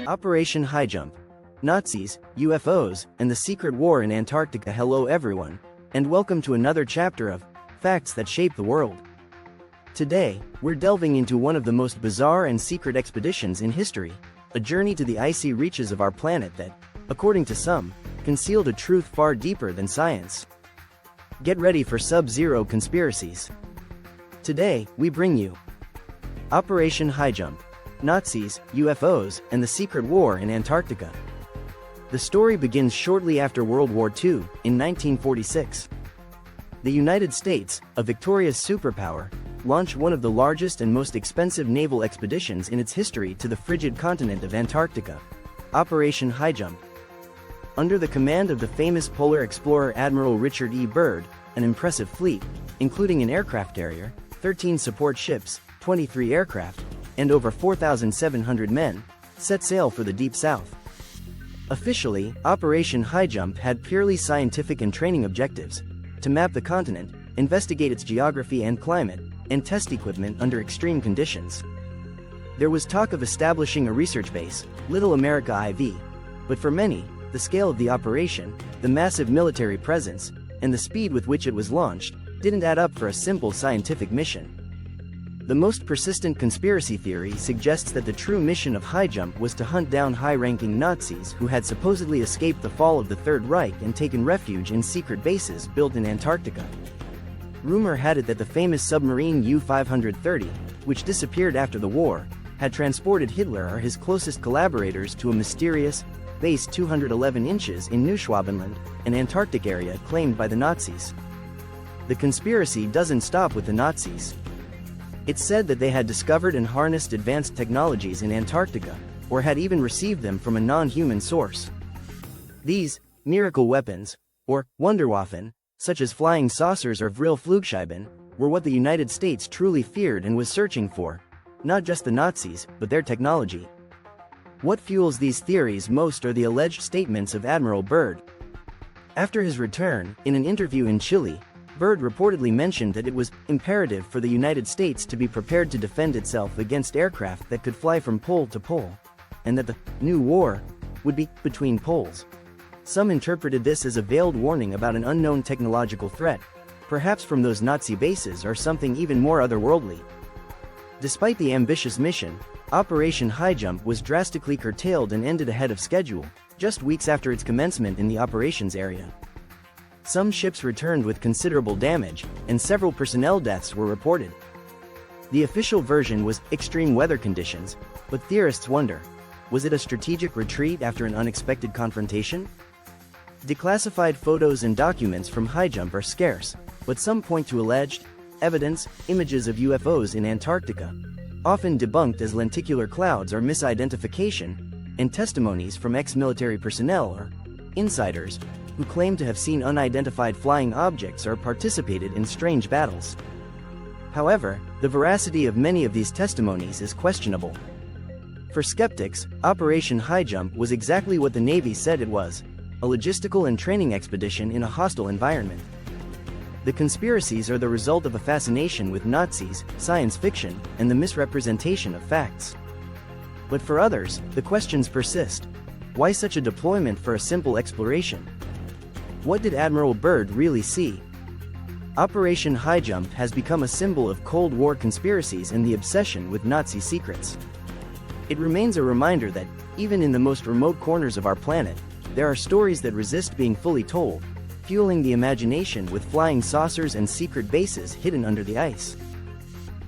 Operation Highjump, Nazis, UFOs, and the Secret War in Antarctica. Hello everyone, and welcome to another chapter of Facts That Shape the World. Today, we're delving into one of the most bizarre and secret expeditions in history, a journey to the icy reaches of our planet that, according to some, concealed a truth far deeper than science. Get ready for sub-zero conspiracies. Today, we bring you Operation Highjump, Nazis, UFOs, and the Secret War in Antarctica. The story begins shortly after World War II, in 1946. The United States, a victorious superpower, launched one of the largest and most expensive naval expeditions in its history to the frigid continent of Antarctica, Operation Highjump. Under the command of the famous polar explorer Admiral Richard Byrd, an impressive fleet, including an aircraft carrier, 13 support ships, 23 aircraft, and over 4,700 men, set sail for the Deep South. Officially, Operation Highjump had purely scientific and training objectives: to map the continent, investigate its geography and climate, and test equipment under extreme conditions. There was talk of establishing a research base, Little America IV, but for many, the scale of the operation, the massive military presence, and the speed with which it was launched, didn't add up for a simple scientific mission. The most persistent conspiracy theory suggests that the true mission of Highjump was to hunt down high-ranking Nazis who had supposedly escaped the fall of the Third Reich and taken refuge in secret bases built in Antarctica. Rumor had it that the famous submarine U-530, which disappeared after the war, had transported Hitler or his closest collaborators to a mysterious, base 211 inches in Neuschwabenland, an Antarctic area claimed by the Nazis. The conspiracy doesn't stop with the Nazis. It's said that they had discovered and harnessed advanced technologies in Antarctica, or had even received them from a non-human source. These miracle weapons, or Wunderwaffen, such as flying saucers or Vril-Flugscheiben, were what the United States truly feared and was searching for, not just the Nazis, but their technology. What fuels these theories most are the alleged statements of Admiral Byrd. After his return, in an interview in Chile, Byrd reportedly mentioned that it was imperative for the United States to be prepared to defend itself against aircraft that could fly from pole to pole, and that the new war would be between poles. Some interpreted this as a veiled warning about an unknown technological threat, perhaps from those Nazi bases or something even more otherworldly. Despite the ambitious mission, Operation Highjump was drastically curtailed and ended ahead of schedule, just weeks after its commencement in the operations area. Some ships returned with considerable damage, and several personnel deaths were reported. The official version was extreme weather conditions, but theorists wonder, was it a strategic retreat after an unexpected confrontation? Declassified photos and documents from Highjump are scarce, but some point to alleged evidence, images of UFOs in Antarctica, often debunked as lenticular clouds or misidentification, and testimonies from ex-military personnel or insiders who claim to have seen unidentified flying objects or participated in strange battles. However, the veracity of many of these testimonies is questionable. For skeptics, Operation Highjump was exactly what the Navy said it was: a logistical and training expedition in a hostile environment. The conspiracies are the result of a fascination with Nazis, science fiction, and the misrepresentation of facts. But for others, the questions persist. Why such a deployment for a simple exploration? What did Admiral Byrd really see? Operation Highjump has become a symbol of Cold War conspiracies and the obsession with Nazi secrets. It remains a reminder that, even in the most remote corners of our planet, there are stories that resist being fully told, fueling the imagination with flying saucers and secret bases hidden under the ice.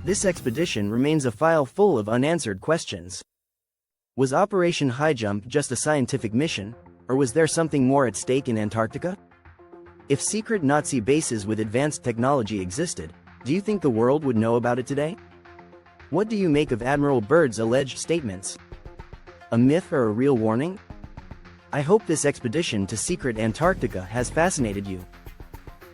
This expedition remains a file full of unanswered questions. Was Operation Highjump just a scientific mission, or was there something more at stake in Antarctica? If secret Nazi bases with advanced technology existed, do you think the world would know about it today? What do you make of Admiral Byrd's alleged statements? A myth or a real warning? I hope this expedition to secret Antarctica has fascinated you.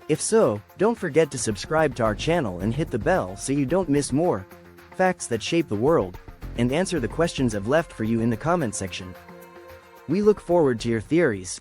If so, don't forget to subscribe to our channel and hit the bell so you don't miss more facts that shape the world, and answer the questions I've left for you in the comment section. We look forward to your theories.